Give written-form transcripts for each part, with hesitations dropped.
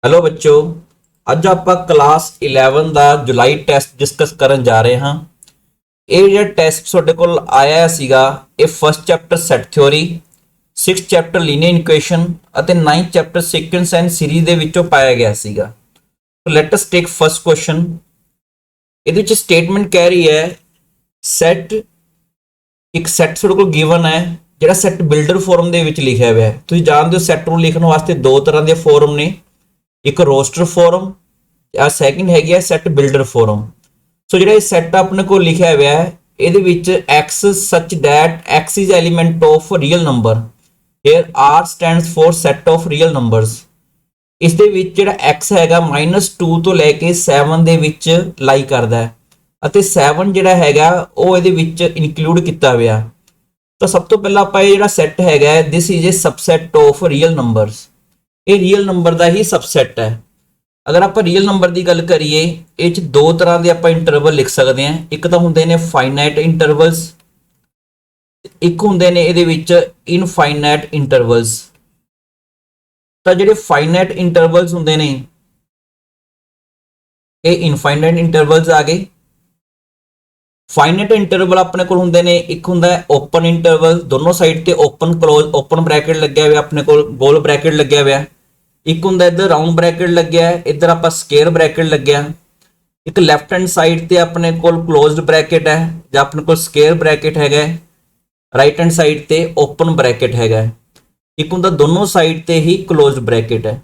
Hello बच्चों। ਅੱਜ ਆਪਾਂ ਕਲਾਸ 11 ਦਾ ਜੁਲਾਈ ਟੈਸਟ ਡਿਸਕਸ ਕਰਨ ਜਾ ਰਹੇ ਹਾਂ। ਇਹ ਜਿਹੜਾ ਟੈਸਟ ਤੁਹਾਡੇ ਕੋਲ ਆਇਆ ਸੀਗਾ, ਇਹ first chapter set theory, 6th chapter linear equation ਅਤੇ 9th chapter sequence and series ਦੇ ਵਿੱਚੋਂ ਪਾਇਆ ਗਿਆ ਸੀਗਾ। ਸੋ ਲੈਟ ਅਸ ਟੇਕ ਫਸਟ ਕੁਐਸਚਨ। ਇਹਦੇ ਵਿੱਚ ਸਟੇਟਮੈਂਟ ਕਹਿ ਰਹੀ ਹੈ ਸੈਟ, ਇੱਕ ਸੈਟ ਤੁਹਾਡੇ ਕੋਲ ਗਿਵਨ ਹੈ ਜਿਹੜਾ ਸੈਟ ਬਿਲਡਰ ਫਾਰਮ ਦੇ ਵਿੱਚ ਲਿਖਿਆ ਹੋਇਆ ਹੈ। ਤੁਸੀਂ ਜਾਣਦੇ ਹੋ ਸੈਟ ਨੂੰ ਲਿਖਣ ਵਾਸਤੇ ਦੋ ਤਰ੍ਹਾਂ ਦੇ ਫਾਰਮ ਨੇ, ਇੱਕ ਰੋਸਟਰ ਫੋਰਮ ਆ, ਸੈਕਿੰਡ ਹੈਗੀ ਹੈ ਸੈਟ ਬਿਲਡਰ ਫੋਰਮ। ਸੋ ਜਿਹੜਾ ਇਹ ਸੈਟ ਆਪਣੇ ਕੋਲ ਲਿਖਿਆ ਹੋਇਆ ਹੈ, ਇਹਦੇ ਵਿੱਚ x such that x is element of real number, here r stands for set of real numbers। ਇਸ ਦੇ ਵਿੱਚ ਜਿਹੜਾ x ਹੈਗਾ -2 ਤੋਂ ਲੈ ਕੇ 7 ਦੇ ਵਿੱਚ ਲਾਈ ਕਰਦਾ ਹੈ ਅਤੇ 7 ਜਿਹੜਾ ਹੈਗਾ ਉਹ ਇਹਦੇ ਵਿੱਚ ਇਨਕਲੂਡ ਕੀਤਾ ਹੋਇਆ। ਤਾਂ ਸਭ ਤੋਂ ਪਹਿਲਾਂ ਆਪਾਂ ਇਹ ਜਿਹੜਾ ਸੈਟ ਹੈਗਾ, this is a subset of real numbers। ਇਹ ਰੀਅਲ ਨੰਬਰ ਦਾ ਹੀ ਸਬਸੈਟ ਹੈ। ਅਗਰ ਆਪਾਂ ਰੀਅਲ ਨੰਬਰ ਦੀ ਗੱਲ ਕਰੀਏ, ਇਹ ਚ ਦੋ ਤਰ੍ਹਾਂ ਦੇ ਆਪਾਂ ਇੰਟਰਵਲ ਲਿਖ ਸਕਦੇ ਹਾਂ। ਇੱਕ ਤਾਂ ਹੁੰਦੇ ਨੇ ਫਾਈਨਾਈਟ ਇੰਟਰਵਲਸ, ਇੱਕ ਹੁੰਦੇ ਨੇ ਇਹਦੇ ਵਿੱਚ ਇਨਫਾਈਨਾਈਟ ਇੰਟਰਵਲਸ। ਤਾਂ ਜਿਹੜੇ ਫਾਈਨਾਈਟ ਇੰਟਰਵਲਸ ਹੁੰਦੇ ਨੇ ਇਹ ਇਨਫਾਈਨਾਈਟ ਇੰਟਰਵਲਸ ਆ ਗਏ। ਫਾਈਨਾਈਟ ਇੰਟਰਵਲ ਆਪਣੇ ਕੋਲ ਹੁੰਦੇ ਨੇ, ਇੱਕ ਹੁੰਦਾ ਹੈ ਓਪਨ ਇੰਟਰਵਲ, ਦੋਨੋਂ ਸਾਈਡ ਤੇ ਓਪਨ ਕਲੋਜ਼, ਓਪਨ ਬ੍ਰੈਕਟ ਲੱਗਿਆ ਹੋਇਆ, ਆਪਣੇ ਕੋਲ ਗੋਲ ਬ੍ਰੈਕਟ ਲੱਗਿਆ ਹੋਇਆ। ਇੱਕ ਹੁੰਦਾ ਇੱਧਰ ਰਾਉਂਡ ਬ੍ਰੈਕਟ ਲੱਗਿਆ ਹੈ, ਇੱਧਰ ਆਪਾਂ ਸਕੁਅਰ ਬ੍ਰੈਕਟ ਲੱਗਿਆ। ਇੱਕ ਲੈਫਟ ਹੈਂਡ ਸਾਈਡ ਤੇ ਆਪਣੇ ਕੋਲ ਕਲੋਜ਼ਡ ਬ੍ਰੈਕਟ ਹੈ ਜਾਂ ਆਪਣੇ ਕੋਲ ਸਕੁਅਰ ਬ੍ਰੈਕਟ ਹੈਗਾ, ਰਾਈਟ ਹੈਂਡ ਸਾਈਡ ਤੇ ਓਪਨ ਬ੍ਰੈਕਟ ਹੈਗਾ। ਇੱਕ ਹੁੰਦਾ ਦੋਨੋਂ ਸਾਈਡ ਤੇ ਹੀ ਕਲੋਜ਼ਡ ਬ੍ਰੈਕਟ ਹੈ।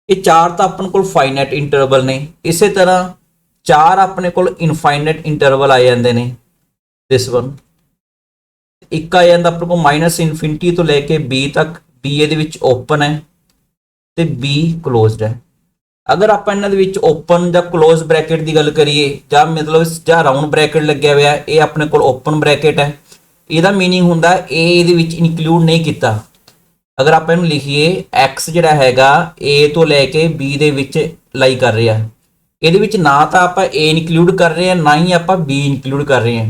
ਇਹ ਚਾਰ ਤਾਂ ਆਪਣੇ ਕੋਲ ਫਾਈਨਾਈਟ ਇੰਟਰਵਲ ਨੇ। ਇਸੇ ਤਰ੍ਹਾਂ ਚਾਰ ਆਪਣੇ ਕੋਲ ਇਨਫਾਈਨਾਈਟ ਇੰਟਰਵਲ ਆ ਜਾਂਦੇ ਨੇ। ਦਿਸ ਵਨ ਇੱਕ ਆ ਜਾਂਦਾ ਆਪਣੇ ਕੋਲ -ਇਨਫਿਨਿਟੀ ਤੋਂ ਲੈ ਕੇ b ਤੱਕ, b ਇਹਦੇ ਵਿੱਚ ਓਪਨ ਹੈ ਤੇ b ਕਲੋਜ਼ਡ ਹੈ। ਅਗਰ ਆਪਾਂ ਇਹਨਾਂ ਦੇ ਵਿੱਚ ਓਪਨ ਜਾਂ ਕਲੋਜ਼ ਬ੍ਰੈਕਟ ਦੀ ਗੱਲ ਕਰੀਏ, ਜਾਂ ਮਤਲਬ ਜਾਂ ਰਾਉਂਡ ਬ੍ਰੈਕਟ ਲੱਗਿਆ ਹੋਇਆ, ਇਹ ਆਪਣੇ ਕੋਲ ਓਪਨ ਬ੍ਰੈਕਟ ਹੈ। ਇਹਦਾ ਮੀਨਿੰਗ ਹੁੰਦਾ ਇਹ ਇਹਦੇ ਵਿੱਚ ਇਨਕਲੂਡ ਨਹੀਂ ਕੀਤਾ। ਅਗਰ ਆਪਾਂ ਇਹਨੂੰ ਲਿਖੀਏ x ਜਿਹੜਾ ਹੈਗਾ a ਤੋਂ ਲੈ ਕੇ b ਦੇ ਵਿੱਚ ਲਾਈ ਕਰ ਰਿਹਾ, ਇਹਦੇ ਵਿੱਚ ਨਾ ਤਾਂ ਆਪਾਂ a ਇਨਕਲੂਡ ਕਰ ਰਹੇ ਹਾਂ, ਨਾ ਹੀ ਆਪਾਂ b ਇਨਕਲੂਡ ਕਰ ਰਹੇ ਹਾਂ।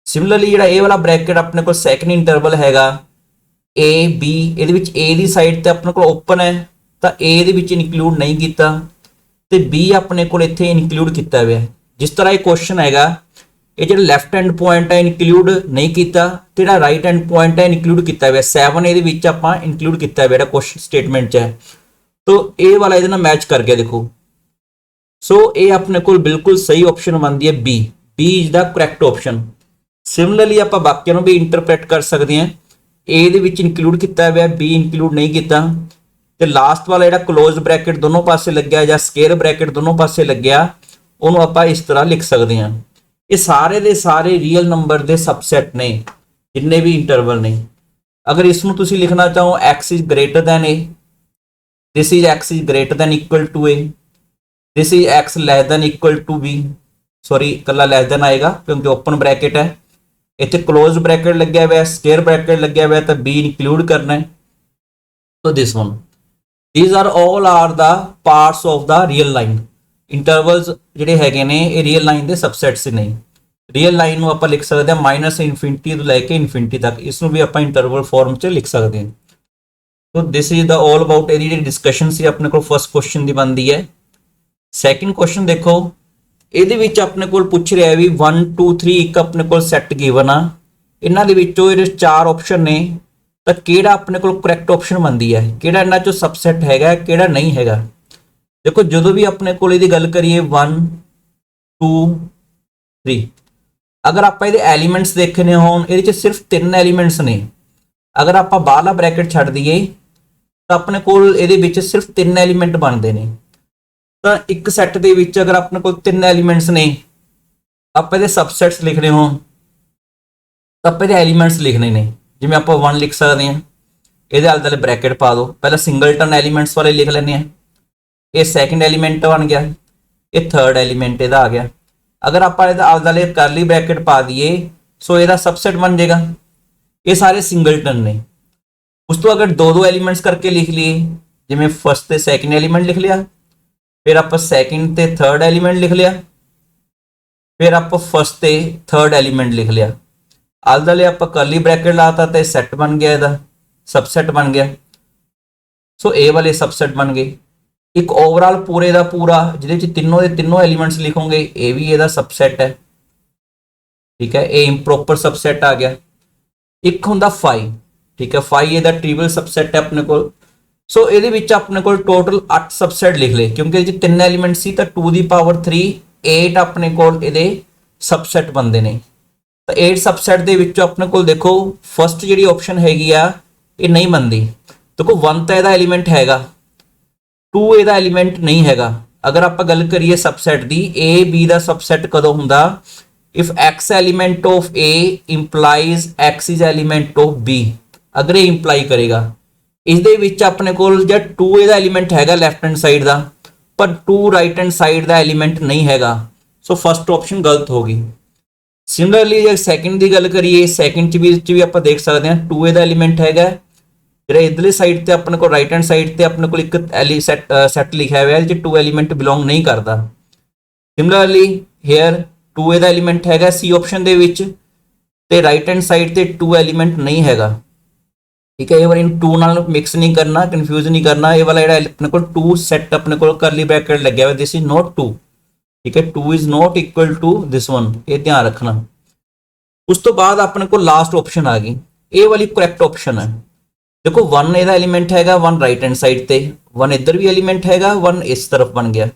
ਸਿਮਿਲਰਲੀ ਜਿਹੜਾ ਇਹ ਵਾਲਾ ਬ੍ਰੈਕਟ ਆਪਣੇ ਕੋਲ ਸੈਕੰਡ ਇੰਟਰਵਲ ਹੈਗਾ a b, ਇਹਦੇ ਵਿੱਚ a ਦੀ ਸਾਈਡ ਤੇ ਆਪਣੇ ਕੋਲ ਓਪਨ ਹੈ ਤਾਂ a ਦੇ ਵਿੱਚ ਇਨਕਲੂਡ ਨਹੀਂ ਕੀਤਾ ਤੇ b ਆਪਣੇ ਕੋਲ ਇੱਥੇ ਇਨਕਲੂਡ ਕੀਤਾ ਹੋਇਆ। ਜਿਸ ਤਰ੍ਹਾਂ ਇਹ ਕੁਐਸਚਨ ਹੈਗਾ, ਇਹ ਜਿਹੜਾ ਲੈਫਟ ਹੈਂਡ ਪੁਆਇੰਟ ਹੈ ਇਨਕਲੂਡ ਨਹੀਂ ਕੀਤਾ ਤੇ ਜਿਹੜਾ ਰਾਈਟ ਹੈਂਡ ਪੁਆਇੰਟ ਹੈ ਇਨਕਲੂਡ ਕੀਤਾ ਹੋਇਆ। 7 ਇਹਦੇ ਵਿੱਚ ਆਪਾਂ ਇਨਕਲੂਡ ਕੀਤਾ ਹੋਇਆ, ਜਿਹੜਾ ਕੁਐਸਚਨ ਸਟੇਟਮੈਂਟ 'ਚ ਹੈ। ਤਾਂ ਇਹ ਵਾਲਾ ਇਹਦੇ ਨਾਲ ਮੈਚ ਕਰ ਗਿਆ, ਦੇਖੋ। ਸੋ ਇਹ ਆਪਣੇ ਕੋਲ ਬਿਲਕੁਲ ਸਹੀ ਆਪਸ਼ਨ ਬਣਦੀ ਹੈ b। b is the correct option. Similarly ਆਪਾਂ ਬਾਕੀਆਂ ਨੂੰ ਵੀ ਇੰਟਰਪ੍ਰੀਟ ਕਰ ਸਕਦੇ ਹਾਂ। a ਦੇ ਵਿੱਚ ਇਨਕਲੂਡ ਕੀਤਾ ਹੋਇਆ, b ਇਨਕਲੂਡ ਨਹੀਂ ਕੀਤਾ ਤੇ ਲਾਸਟ ਵਾਲਾ ਜਿਹੜਾ ਕਲੋਜ਼ ਬ੍ਰੈਕਟ ਦੋਨੋਂ ਪਾਸੇ ਲੱਗਿਆ ਜਾਂ ਸਕੁਅਰ ਬ੍ਰੈਕਟ ਦੋਨੋਂ ਪਾਸੇ ਲੱਗਿਆ, ਉਹਨੂੰ ਆਪਾਂ ਇਸ ਤਰ੍ਹਾਂ ਲਿਖ ਸਕਦੇ ਹਾਂ। ਇਹ ਸਾਰੇ ਦੇ ਸਾਰੇ ਰੀਅਲ ਨੰਬਰ ਦੇ ਸਬਸੈਟ ਨੇ, ਜਿੰਨੇ ਵੀ ਇੰਟਰਵਲ ਨੇ। ਅਗਰ ਇਸ ਨੂੰ ਤੁਸੀਂ ਲਿਖਣਾ ਚਾਹੋ x is greater than a, this is x is greater than equal to a, this is x less than equal to b, sorry ਇਕੱਲਾ ਲੈਸ ਦੈਨ ਆਏਗਾ ਕਿਉਂਕਿ ਓਪਨ ਬ੍ਰੈਕਟ ਹੈ। ਇੱਥੇ ਕਲੋਜ਼ ਬ੍ਰੈਕਟ ਲੱਗਿਆ ਹੋਇਆ, ਸਕੁਅਰ ਬ੍ਰੈਕਟ ਲੱਗਿਆ ਹੋਇਆ ਤਾਂ b ਇਨਕਲੂਡ ਕਰਨਾ ਹੈ। So this one, these are all are the parts of the real line। ਇੰਟਰਵਲਸ ਜਿਹੜੇ ਹੈਗੇ ਨੇ ਇਹ ਰੀਅਲ ਲਾਈਨ ਦੇ ਸਬਸੈਟਸ ਨਹੀਂ। ਰੀਅਲ ਲਾਈਨ ਨੂੰ ਆਪਾਂ ਲਿਖ ਸਕਦੇ ਹਾਂ -ਇਨਫਿਨਿਟੀ ਤੋਂ ਲੈ ਕੇ ਇਨਫਿਨਿਟੀ ਤੱਕ, ਇਸ ਨੂੰ ਵੀ ਆਪਾਂ ਇੰਟਰਵਲ ਫਾਰਮ 'ਚ ਲਿਖ ਸਕਦੇ ਹਾਂ। ਸੋ this is the all about ਇਹਦੀ ਜਿਹੜੀ ਡਿਸਕਸ਼ਨ ਸੀ ਆਪਣੇ ਕੋਲ ਫਸਟ ਕੁਐਸਚਨ ਦੀ ਬਣਦੀ ਹੈ। ਸੈਕਿੰਡ ਕੁਐਸਚਨ ਦੇਖੋ, ਇਹਦੇ ਵਿੱਚ ਆਪਣੇ ਕੋਲ ਪੁੱਛ ਰਿਹਾ ਵੀ 1 2 3 ਇੱਕ ਆਪਣੇ ਕੋਲ ਸੈੱਟ ਗਿਵਨ ਆ, ਇਹਨਾਂ ਦੇ ਵਿੱਚੋਂ ਇਹਦੇ ਚਾਰ ਆਪਸ਼ਨ ਨੇ ਤਾਂ ਕਿਹੜਾ ਆਪਣੇ ਕੋਲ ਕਰੈਕਟ ਆਪਸ਼ਨ ਬਣਦੀ ਹੈ, ਕਿਹੜਾ ਇਹਨਾਂ ਚੋਂ ਸਬਸੈਟ ਹੈਗਾ, ਕਿਹੜਾ ਨਹੀਂ ਹੈਗਾ। ਦੇਖੋ ਜਦੋਂ ਵੀ ਆਪਣੇ ਕੋਲ ਇਹਦੀ ਗੱਲ ਕਰੀਏ 1 2 3, ਅਗਰ ਆਪਾਂ ਇਹਦੇ ਐਲੀਮੈਂਟਸ ਦੇਖਣੇ ਹੋਣ, ਇਹਦੇ 'ਚ ਸਿਰਫ 3 ਐਲੀਮੈਂਟਸ ਨੇ। ਅਗਰ ਆਪਾਂ ਬਾਹਰਲਾ ਬ੍ਰੈਕਟ ਛੱਡ ਦਈਏ ਤਾਂ ਆਪਣੇ ਕੋਲ ਇਹਦੇ ਵਿੱਚ ਸਿਰਫ 3 ਐਲੀਮੈਂਟ ਬਣਦੇ ਨੇ। ਤਾਂ ਇੱਕ ਸੈੱਟ ਦੇ ਵਿੱਚ ਅਗਰ ਆਪਣੇ ਕੋਲ 3 ਐਲੀਮੈਂਟਸ ਨੇ, ਆਪਾਂ ਇਹਦੇ ਸਬਸੈਟਸ ਲਿਖਣੇ ਹੋਣ ਤਾਂ ਆਪਾਂ ਇਹਦੇ ਐਲੀਮੈਂਟਸ ਲਿਖਣੇ ਨੇ। ਜਿਵੇਂ ਆਪਾਂ 1 ਲਿਖ ਸਕਦੇ ਹਾਂ, ਇਹਦੇ ਆਲੇ ਦੁਆਲੇ ਬ੍ਰੈਕਟ ਪਾ ਦਿਓ। ਪਹਿਲਾਂ ਸਿੰਗਲਟਨ ਐਲੀਮੈਂਟਸ ਵਾਲੇ ਲਿਖ ਲੈਂਦੇ ਹਾਂ, ਇਹ ਸੈਕਿੰਡ ਐਲੀਮੈਂਟ ਬਣ ਗਿਆ, ਇਹ ਥਰਡ ਐਲੀਮੈਂਟ ਇਹਦਾ ਆ ਗਿਆ। ਅਗਰ ਆਪਾਂ ਇਹਦਾ ਆਲੇ ਦੁਆਲੇ ਕਰਲੀ ਬ੍ਰੈਕਟ ਪਾ ਦਈਏ ਸੋ ਇਹਦਾ ਸਬਸੈਟ ਬਣ ਜਾਏਗਾ। ਇਹ ਸਾਰੇ ਸਿੰਗਲਟਨ ਨੇ। ਉਸ ਤੋਂ ਅਗਰ ਦੋ ਐਲੀਮੈਂਟਸ ਕਰਕੇ ਲਿਖ ਲਈਏ, ਜਿਵੇਂ ਫਸਟ ਤੇ ਸੈਕਿੰਡ ਐਲੀਮੈਂਟ ਲਿਖ ਲਿਆ, ਫਿਰ ਆਪਾਂ ਸੈਕਿੰਡ ਤੇ ਥਰਡ ਐਲੀਮੈਂਟ ਲਿਖ ਲਿਆ, ਫਿਰ ਆਪਾਂ ਫਸਟ ਤੇ ਥਰਡ ਐਲੀਮੈਂਟ ਲਿਖ ਲਿਆ। ਆਲੇ ਦੁਆਲੇ ਆਪਾਂ ਕਰਲੀ ਬ੍ਰੈਕਟ ਲਾਤਾ ਤੇ ਸੈੱਟ ਬਣ ਗਿਆ, ਇਹਦਾ ਸਬਸੈਟ ਬਣ ਗਿਆ। ਸੋ ਇਹ ਵਾਲੇ ਸਬਸੈਟ ਬਣ ਗਏ। एक ओवरऑल पूरे का पूरा जिहदे विच तीनों के तीनों एलीमेंट्स लिखोगे ये भी इहदा सबसैट है, ठीक है, ये इंप्रॉपर सबसैट आ गया। एक हुंदा फाइव, ठीक है, फाइव इहदा ट्रिवियल सबसैट है अपने को। सो ये अपने को टोटल 8 सबसैट लिख ले, क्योंकि ये तीन एलीमेंट सी तो 2 दी पावर 3 8 अपने को ये सबसैट बनते हैं। तो 8 सबसैट दे विचों अपने को देखो फस्ट जी ऑप्शन हैगी आ ये नहीं बनती। देखो 1 तो यदा एलीमेंट हैगा, 2 यदा एलीमेंट नहीं हैगा। अगर आप गल करिए सबसैट दी ए बी का सबसैट कदों हुंदा, if x element of A implies x is element of B, अगर ये इंप्लाई करेगा। इस दे विच अपने कोल जो 2 ਇਹਦਾ एलीमेंट हैगा लैफ्ट हैंड साइड का, पर 2 राइट हैंड साइड का एलीमेंट नहीं हैगा। सो फस्ट ऑप्शन गलत होगी। सिमिलरली जो सैकेंड की गल करिए, सैकेंड भी आप देख सकते हैं 2 ਇਹਦਾ एलीमेंट हैगा, जो इधरली साइड से अपने को राइट हैंड साइड से अपने को एक सैट लिखा हुआ है जो 2 एलीमेंट बिलोंग नहीं करता। सिमिलरली हेयर 2 ਇਹਦਾ एलीमेंट हैगा सी ऑप्शन ਦੇ ਵਿੱਚ ਤੇ राइट हैंड साइड से 2 एलीमेंट नहीं हैगा, ठीक है। ये वाला इन 2 नाल मिक्स नहीं करना, कन्फ्यूज नहीं करना। ये वाला अपने को 2 सैट अपने को करली ब्रैकेट लगे हुआ, दिस इज नॉट 2, ठीक है, 2 is not equal to this one, ये ध्यान रखना। उस तो बाद अपने को लास्ट ऑप्शन आ गई, ये वाली करैक्ट ऑप्शन है। देखो 1 ਇਹਦਾ एलीमेंट हैगा, 1 राइट हैंड साइड से, 1 इधर भी एलीमेंट हैगा, 1 इस तरफ बन गया।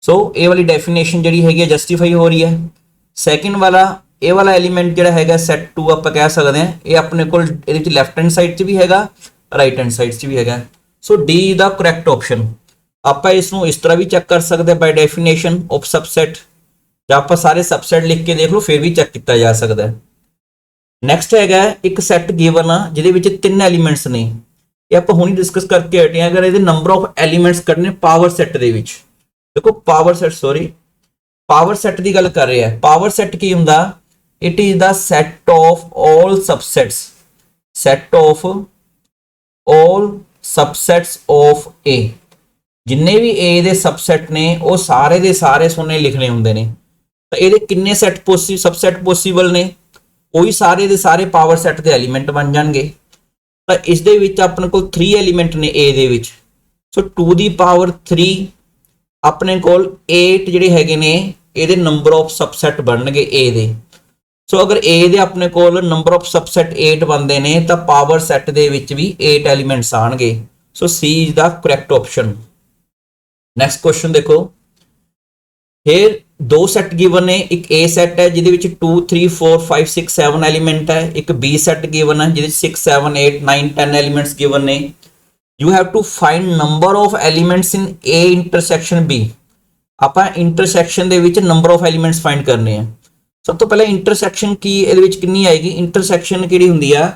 सो ये वाली डेफिनेशन जी हैगी जस्टिफाई हो रही है। सैकेंड वाला ये वाला एलीमेंट जो हैगा सैट 2 आप कह सकते हैं, ये अपने को लैफ्ट हैंड साइड भी हैगा, राइट हैंड साइड भी हैगा। सो डी द करैक्ट ऑप्शन। आप इसनों इस तरह भी चेक कर सकते हैं बाय डेफिनेशन ऑफ सबसैट, जब आप सारे सबसैट लिख के देख लो फिर भी चेक किया जा सकता है। नैक्सट हैगा एक सैट गिवन आ जिहदे 3 एलीमेंट्स ने, ये आप हुणी डिस्कस करके हटे हैं। अगर ये नंबर ऑफ एलीमेंट्स कढ़ने पावर सैट दे विच, देखो power set sorry power set की गल कर रहे हैं। पावर सैट की हुंदा, it is the set of all subsets, set of all subsets of A. जिन्ने भी ए दे सबसेट ने वो सारे दे सारे सोने लिखने होंगे ने। तो ये किन्ने सैट सबसेट पॉसिबल ने, वही सारे दे सारे पावर सैट के एलीमेंट बन जाएंगे। तो इस दे विच अपने को 3 एलीमेंट ने ए दे विच। सो 2 दी पावर 3 अपने को 8 जिहड़े हैगे ने ये नंबर ऑफ सबसेट बनणगे ए दे। सो अगर ए दे अपने को नंबर ऑफ सबसेट 8 बनते हैं तो पावर सैट दे विच भी 8 एलीमेंट्स आएंगे। So C is the correct option. Next question देखो, फिर 2 सैट गिवन है, एक ए सैट है जिहदे 2 3 4 5 6 7 एलीमेंट है, एक बी सैट गिवन है जिहदे 6 7 8 9 10 एलीमेंट्स गिवन ने। You have to find number of elements in A intersection B. आप इंटरसैक्शन दे विच नंबर ऑफ एलीमेंट्स फाइंड करने हैं। सब तो पहले इंटरसैक्शन की कितनी आएगी, इंटरसैक्शन किहड़ी हुंदी आ,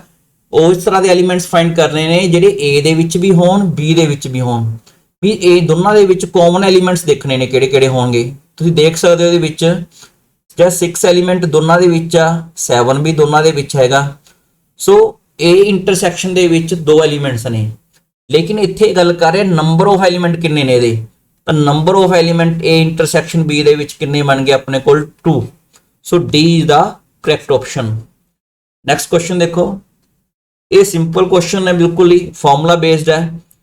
उस तरह के एलीमेंट्स फाइंड करने ने जिहड़े ए दे विच भी होण बी दे विच भी होण, भी ए दोनों दे विच कॉमन एलीमेंट्स देखने ने किहड़े-किहड़े होणगे। तुसीं देख सकते हो इहदे विच जिहड़ा 6 एलीमेंट दोनों दे विच आ, 7 भी दोनों दे विच हैगा। सो ए इंटरसैक्शन दे विच 2 एलीमेंट्स ने, लेकिन इत्थे गल कर रहे नंबर ऑफ एलीमेंट किन्ने ने इहदे। तो number of element A intersection B दे विच किन्ने बन गए अपने कोल 2। So D is the correct option. Next question देखो, ये सिंपल क्वेश्चन है, बिल्कुल ही फॉर्मूला बेस्ड है।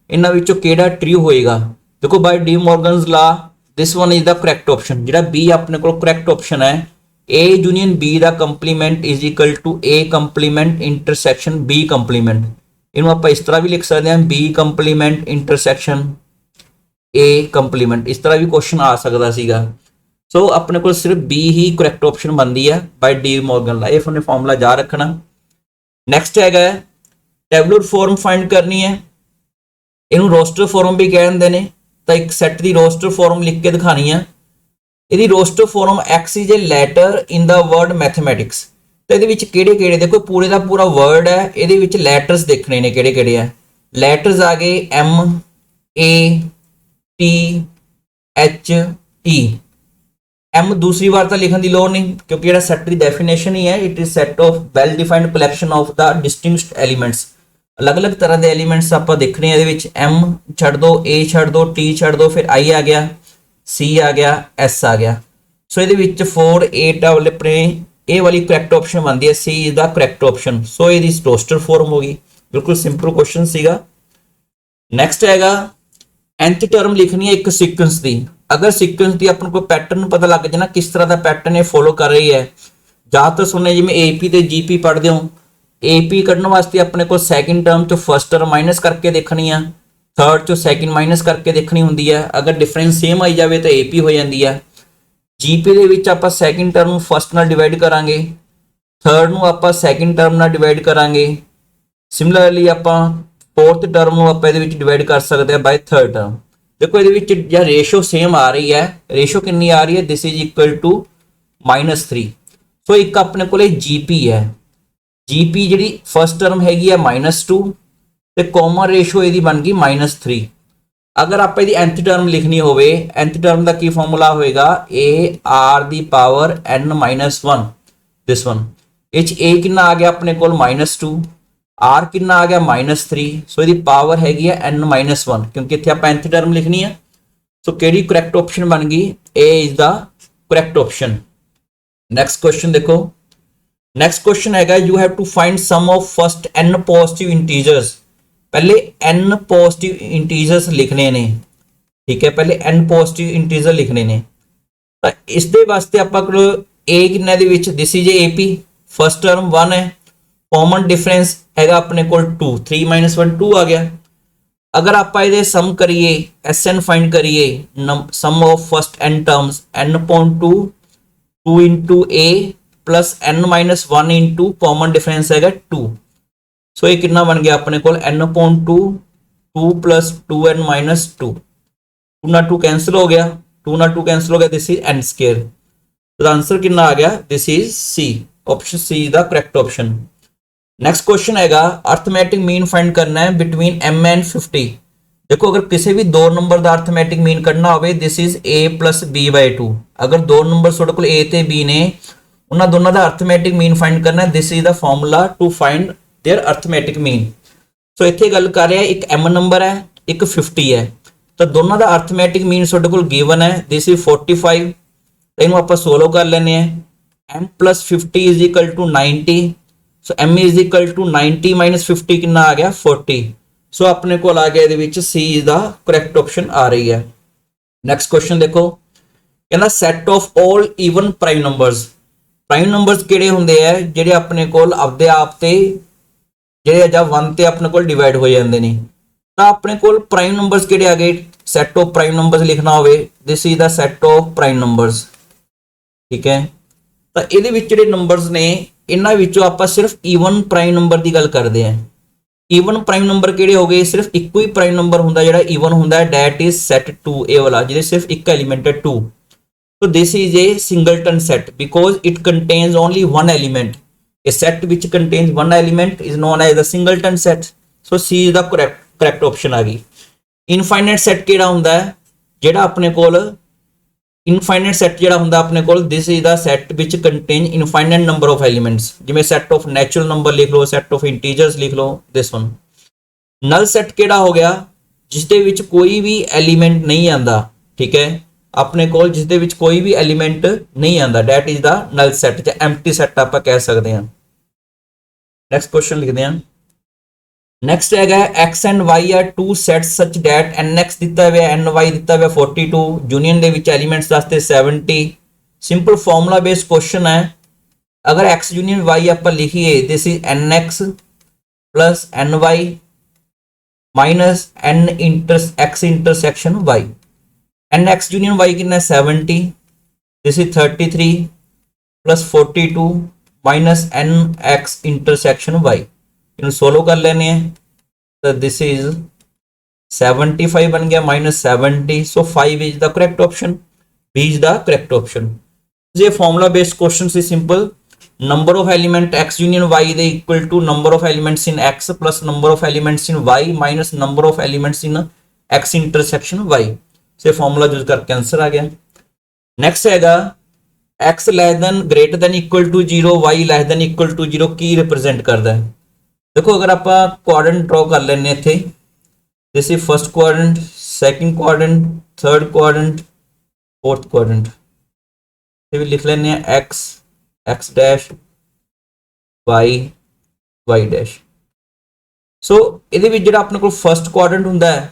इन्हां विचों केड़ा ट्रू होएगा, देखो by De Morgan's law this one is the correct option. जिहड़ा बी अपने कोल करैक्ट ऑप्शन है, ए यूनियन बी दा complement is equal to A complement intersection B complement. इन्हूं आपां इस तरह भी लिख सकते हैं, B complement intersection A complement, इस तरह भी क्वेश्चन आ सकता सीगा। सो अपने को सिर्फ बी ही करैक्ट ऑप्शन बनती है बाय डी मॉर्गन ला, ये अपने फॉर्मूला जा रखना। नैक्सट हैगा टैबुलर फॉर्म फाइंड करनी है, इनू रोस्टर फॉर्म भी कहते हैं। तो एक सैट की रोस्टर फॉर्म लिख के दिखानी है। यदि roster form x is a letter in the word mathematics, तो ये किहड़े-किहड़े देखो पूरे का पूरा वर्ड है, ये लैटर्स देखने ने किहड़े-किहड़े है। लैटर्स आ गए M A T H E. M दूसरी बार तो लिखने की लोड़ नहीं, क्योंकि जो सैट की डेफिनेशन ही है, it is set of well defined collection of the distinguished elements. अलग अलग तरह के एलीमेंट्स आप देखने हैं। एम छड़ दो, ए छड़ दो, टी छड़ दो, फिर आई आ गया, सी आ गया, एस आ गया। सो ये 4 8 वाले अपने ए वाली करैक्ट ऑप्शन बनती है, सी इज द करैक्ट ऑप्शन। सो ये रोस्टर फॉर्म होगी, बिल्कुल सिंपल क्वेश्चन सीगा। नैक्सट हैगा nth टर्म लिखनी है एक सीक्वेंस की। अगर सीक्वेंस की अपन को पैटर्न पता लग जाए ना किस तरह का पैटर्न ये फॉलो कर रही है, ज़्यादातर सुने जिमें AP ते GP पढ़ते हो, AP कढ़ने वास्ते अपने को सैकेंड टर्म चो फर्स्ट टर्म माइनस करके देखनी है, थर्ड चो सैकेंड माइनस करके देखनी होंगी है। अगर डिफरेंस सेम आई जाए तो AP हो जाती है। GP ਦੇ ਵਿੱਚ ਆਪਾਂ ਸੈਕਿੰਡ ਟਰਮ ਨੂੰ ਫਸਟ ਨਾਲ ਡਿਵਾਈਡ ਕਰਾਂਗੇ, ਥਰਡ ਨੂੰ ਆਪਾਂ ਸੈਕਿੰਡ ਟਰਮ ਨਾਲ ਡਿਵਾਈਡ ਕਰਾਂਗੇ। ਸਿਮਿਲਰਲੀ ਆਪਾਂ फोर्थ टर्म आप डिवाइड कर सकते हैं बाय थर्ड टर्म। देखो ये रेशो सेम आ रही है, रेशो कितनी आ रही है, दिस इज इक्वल टू -3। सो एक अपने को GP है, GP जी फर्स्ट टर्म हैगी है -2 तो कॉमन रेशो ये बन गई -3। अगर आप nth टर्म लिखनी हो, nth टर्म का की फॉर्मूला होएगा AR the power n-1, this one. A कितना आ गया अपने को -2, R कितना आ गया -3। सो यदि पावर हैगी है n-1 क्योंकि इतने आप nth टर्म लिखनी है। सो केड़ी करैक्ट ऑप्शन बन गई, A is the correct option. Next question देखो, नैक्सट क्वेश्चन हैगा you have to find sum of first n positive integers. पहले n पॉजिटिव इंटीजर्स लिखने ने, ठीक है, पहले n पॉजिटिव इंटीजर लिखने ने। तो इस दे वास्ते आप A किन्ने दे विच, this is AP, first term 1 है, कॉमन डिफरेंस हैगा अपने को 2, 3 - 1 2 आ गया। अगर आप सम करिए, SN फाइंड करिए, sum of first n terms n/2 2 into A plus n-1 into common difference हैगा 2। सो ये कितना बन गया अपने को n/2 2 प्लस 2n - 2, 2 ना 2 कैंसिल हो गया, 2 ना 2 कैंसिल हो गया, दिस इज n²। तो आंसर कितना आ गया, this is C, option C is the correct option. Next question हैगा अर्थमैटिक मीन फाइंड करना है बिटवीन m एंड 50। देखो अगर किसी भी दो नंबर का अर्थमैटिक मीन करना हो, this is A plus B/2। अगर दो नंबर ਤੁਹਾਡੇ ਕੋਲ A ਤੇ B ने, उन्होंने दोनों का अर्थमैटिक मीन फाइंड करना है, this is the formula to find their arithmetic mean. So इतने गल कर रहे हैं, एक M नंबर है एक 50 है, तो दोनों का अर्थमैटिक मीन ਤੁਹਾਡੇ ਕੋਲ गिवन है, दिस इज 45। इन्हों आप सोल्व कर लेने, M plus 50 is equal to 90। So M is equal to 90 - 50 कितना आ गया 40। सो अपने को आ गया C is the correct option आ रही है। नैक्सट क्वेश्चन देखो, कहना set of all even prime numbers. Prime numbers किहड़े हुंदे है, जिहड़े अपने को आपदे आप ते जिहड़े जब 1 ते अपने को डिवाइड हो जाते हैं। तो अपने को प्राइम नंबर्स किहड़े आ गए, सैट ऑफ प्राइम नंबर्स लिखना होवे, this is the set of prime numbers, ठीक है। तो इहदे विच जिहड़े नंबर्स ने, इन्हां विचों आपां सिर्फ ईवन प्राइम नंबर की गल करते हैं। ईवन प्राइम नंबर किहड़े हो गए, सिर्फ इक्को ही प्राइम नंबर हुंदा जिहड़ा ईवन हुंदा है, डैट इज सैट 2 ए वाला, जिहदे सिर्फ एक एलीमेंट है 2। तो this is a singleton set because it contains only one element. A set which contains one element is known as the singleton set. So C is the correct option आ गई। Infinite set किहड़ा हुंदा है, जिहड़ा अपने कोल infinite set जिहड़ा हुंदा अपने कोल, this is the set which contain infinite number of elements, जिवें सैट ऑफ नैचुरल नंबर लिख लो, सैट ऑफ इंटीजर्स लिख लो, दिस वन। नल सैट किहड़ा हो गया, जिसदे विच कोई भी एलीमेंट नहीं आंदा, ठीक है, अपने कोल जिसदे विच कोई भी एलीमेंट नहीं आंदा, that is the null set जां एम्प्टी सैट आपां कह सकते हैं। नैक्सट क्वेश्चन लिखते हैं। नैक्सट है X and Y are two sets such that n X दिता हुआ एन वाई दिता हुआ 42, यूनियन दे विच एलीमेंट्स दसते 70। सिंपल फॉर्मूला बेस्ड क्वेश्चन है। अगर एक्स यूनियन वाई आप लिखिए, this is n X plus n Y minus n X intersection Y. N X union Y कितना 70, this is 33 plus 42 minus n X intersection Y. इन सोल्व कर लेने हैं, तो दिस इज 75 बन गया minus 70। So 5 is the correct option, B is the correct option. ये फॉर्मूला बेस्ड क्वेश्चन से simple, number of element x union y the equal to number of elements in x plus number of elements in y minus number of elements in x intersection y से formula use करके answer आ गया। Next हैगा x less than greater than equal to 0 y less than equal to 0 की represent करता है। देखो अगर आप क्वाड्रेंट ड्रॉ कर लेने इत्थे, this is first quadrant, second quadrant, third quadrant, fourth quadrant, ये भी लिख लेने X X dash Y Y dash. So ये जिहड़ा अपने को फर्स्ट क्वाड्रेंट हुंदा है,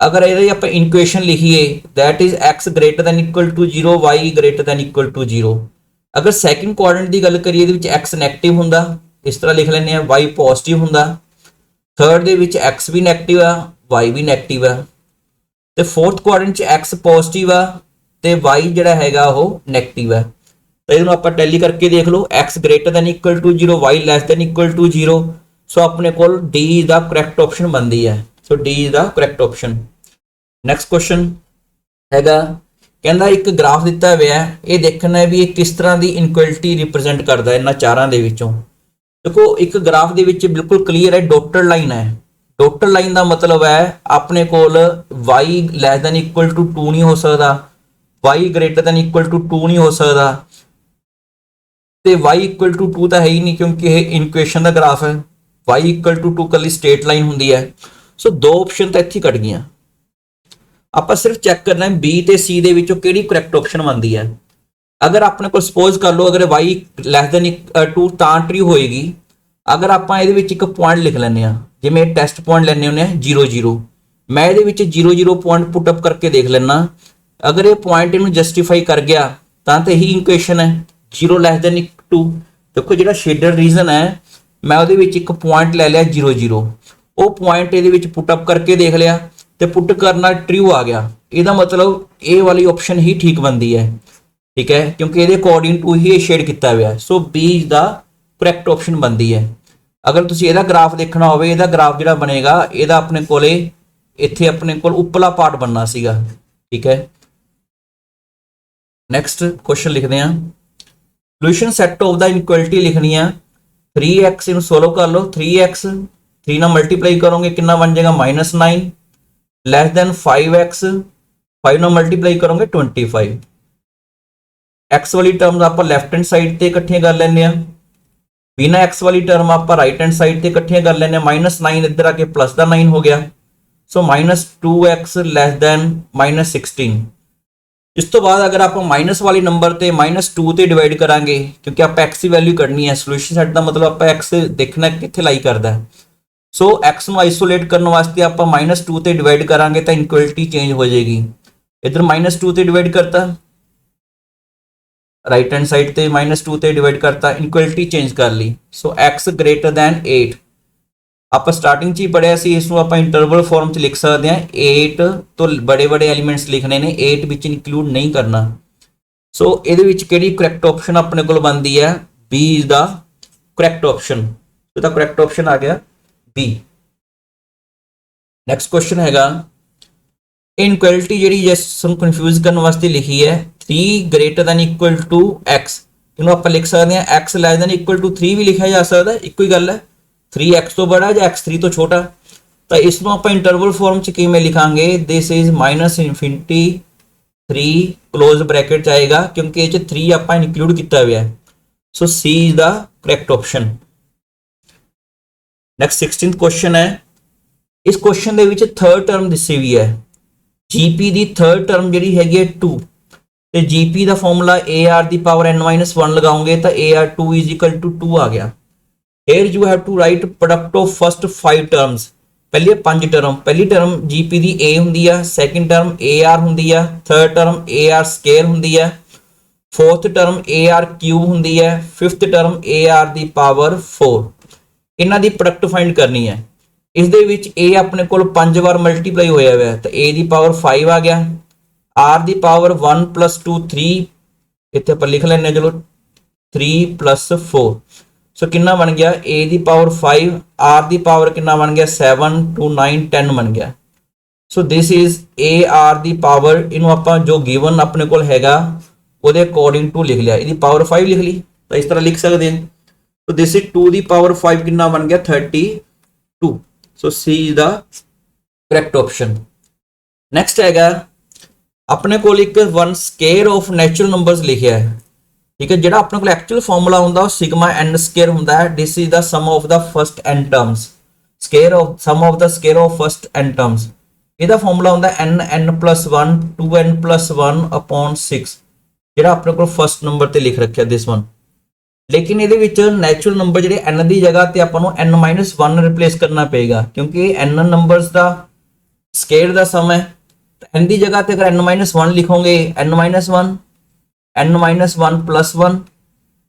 अगर ये आप इक्वेशन लिखिए that is x greater than equal to 0 y greater than equal to 0। अगर सैकेंड क्वाड्रेंट की गल करिए x नैगेटिव हुंदा, इस तरह लिख लैंदे आ, y पॉजिटिव हुंदा, थर्ड दे विच x भी नैगेटिव आ y भी नैगेटिव आ, ते फोर्थ क्वाड्रेंट च x पॉजिटिव आ ते y जिहड़ा हैगा ओह नैगेटिव है। तो इहनूं आपां टैली करके देख लो, x greater than equal to 0 y less than equal to 0। So अपने कोल डी दा करैक्ट ऑप्शन बनदी है। So D is the correct option. Next question हैगा कहंदा एक ग्राफ दिता हुआ है, ये देखना है भी ये किस तरह की इनक्वलिटी रिप्रजेंट करता है इन्हां चारां दे विचों। देखो एक ग्राफ दे विच बिल्कुल क्लीयर है, डॉटेड लाइन है। डॉटेड लाइन का मतलब है अपने कोल y less than equal to 2 नहीं हो सकता, y greater than equal to 2 नहीं हो सकता, तो y इक्वल टू 2 तो है ही नहीं क्योंकि यह इनक्वेशन का ग्राफ है। y इक्वल टू 2 कली स्ट्रेट लाइन होंगी है। सो दो ऑप्शन तो इत्थे कट गई। आप सिर्फ चैक करना है बी ते सी दे विचों किहड़ी करैक्ट ऑप्शन बनती है। अगर अपने को सपोज कर लो अगर y लैस दैन 2 तां ट्रू होएगी अगर आप एक पॉइंट लिख लैंदे आ, जिवें टैसट पॉइंट लैंदे हुंदे आ 0 0, मैं ये 0 0 पॉइंट पुटअप करके देख लेना। अगर ये पॉइंट इनू जस्टिफाई कर गया तो यही इक्वेशन है 0 लैस दैन 2। देखो जो शेडर रीजन है मैं वो एक पॉइंट ले लिया 0 0, वो पॉइंट ये पुटअप करके देख लिया तो पुट करना ट्रू आ गया, यदा मतलब ए वाली ऑप्शन ही ठीक बनती है। ठीक है, क्योंकि ये अकॉर्डिंग टू ही शेड किया हुआ है। So B is the correct option बनती है। अगर तुम यदा ग्राफ देखना हो, यदा ग्राफ जो बनेगा यदा अपने को इत्थे अपने को उपला पार्ट बनना सीगा। ठीक है, नैक्सट क्वेश्चन लिखते हैं solution set of the inequality लिखनी है 3x इन सोल्व कर लो, 3x 3 ना मल्टीप्लाई करोगे कितना बन जाएगा -9 लैस दैन 5x 5 ना मल्टीप्लाई करोगे 25। x वाली टर्म आप लैफ्ट हैंड साइड से इकट्ठियां कर लें, बिना x वाली टर्म आप राइट हैंड साइड से इकट्ठियां कर लें। -9 इधर आके प्लस का 9 हो गया। सो -2x लैस दैन -16। इस तो बाद अगर आप माइनस वाली नंबर से -2 से डिवाइड करांगे क्योंकि आप x की वैल्यू कढ़नी है, सोल्यूशन सैट का मतलब आप x देखना कित्थे लाई करता है। सो x को आइसोलेट करने वास्ते आप -2 से डिवाइड करांगे तो इनक्वलिटी चेंज हो जाएगी। इधर -2 से डिवाइड करता, राइट हैंड साइड से -2 से डिवाइड करता, इनक्वलिटी चेंज कर ली। सो x ग्रेटर दैन 8 आप स्टार्टिंग च ही पढ़िया सी, इसमें आप इंटरवल फॉर्म च लिख सकते हैं। 8 तो बड़े बड़े एलीमेंट्स लिखने ने, 8 विच इंक्लूड नहीं करना। सो ये किहड़ी करैक्ट ऑप्शन अपने को बनती है, B is the correct option. तो करैक्ट ऑप्शन आ गया बी। नैक्सट क्वेश्चन हैगा इनक्वलिटी जी जैसे कन्फ्यूज करने वास्ते लिखी है 3 greater than equal to x, इन्हों आप लिख सकते हैं x less than equal to 3 भी लिखा जा सकता है, एक ही गल है 3x तो बड़ा या x3 तो छोटा। तो इसमें आप इंटरवल फॉर्म च किवें लिखांगे, दिस इज -इनफिनिटी 3 क्लोज ब्रैकेट आएगा क्योंकि ये 3 आप इंक्लूड किया हुआ है। So C is the correct option. Next 16th question है, इस क्वेश्चन दे विच थर्ड टर्म दिसी हुई है, जीपी की थर्ड टर्म जी हैगी 2 तो जीपी का formula AR the power n-1 लगाओगे तो AR2 इज इक्वल टू 2 आ गया। Here you have to write product of first 5 terms, पहले 5 टर्म, पहली टर्म GP दी A हुंदी है, सेकंड टर्म AR हुंदी है, थर्ड टर्म AR स्केयर हुंदी है, फोर्थ टर्म AR क्यूब हुंदी है, fifth term AR the power 4। इन्हां दी प्रोडक्ट फाइंड करनी है। इस दे विच A अपने कोल 5 बार मल्टीप्लाई होया हुआ है तो A दी पावर 5 आ गया, R दी पावर 1 + 2 3, इत्थे आपां लिख लैंदे चलो 3 + 4। सो कितना बन गया A the power 5, R the power कितना बन गया 7 2 9 10 बन गया। सो this is AR the power, इनू आप जो गिवन अपने को हैगा उहदे अकॉर्डिंग टू लिख लिया, इसकी पावर 5 लिख ली तो इस तरह लिख सकते हैं। तो दिस इज 2 दी पावर 5 कितना बन गया 32। So C is the correct option. Next हैगा अपने को एक one square of natural numbers लिखा है। ठीक है, जो अपने को एक्चुअल फॉर्मूला होंदा सिग्मा n स्केयर होंदा है, this is the sum of the first n terms, square of sum of the square of first n terms. ਇਹਦਾ ਫਾਰਮੂਲਾ ਹੁੰਦਾ n+1 2n+1 अपॉन 6 ਜਿਹੜਾ ਆਪਣੇ ਕੋਲ ਫਸਟ ਨੰਬਰ ਤੇ ਲਿਖ ਰੱਖਿਆ ਦਿਸ ਵਨ। ਲੇਕਿਨ ਇਹਦੇ ਵਿੱਚ ਨੈਚੁਰਲ ਨੰਬਰ ਜਿਹੜੇ n ਦੀ ਜਗ੍ਹਾ ਤੇ ਆਪਾਂ ਨੂੰ n-1 ਰਿਪਲੇਸ ਕਰਨਾ ਪਏਗਾ ਕਿਉਂਕਿ n ਨੰਬਰਸ ਦਾ स्केयर का सम है, तो n की जगह पे अगर n-1 लिखोगे n-1 n-1 प्लस 1,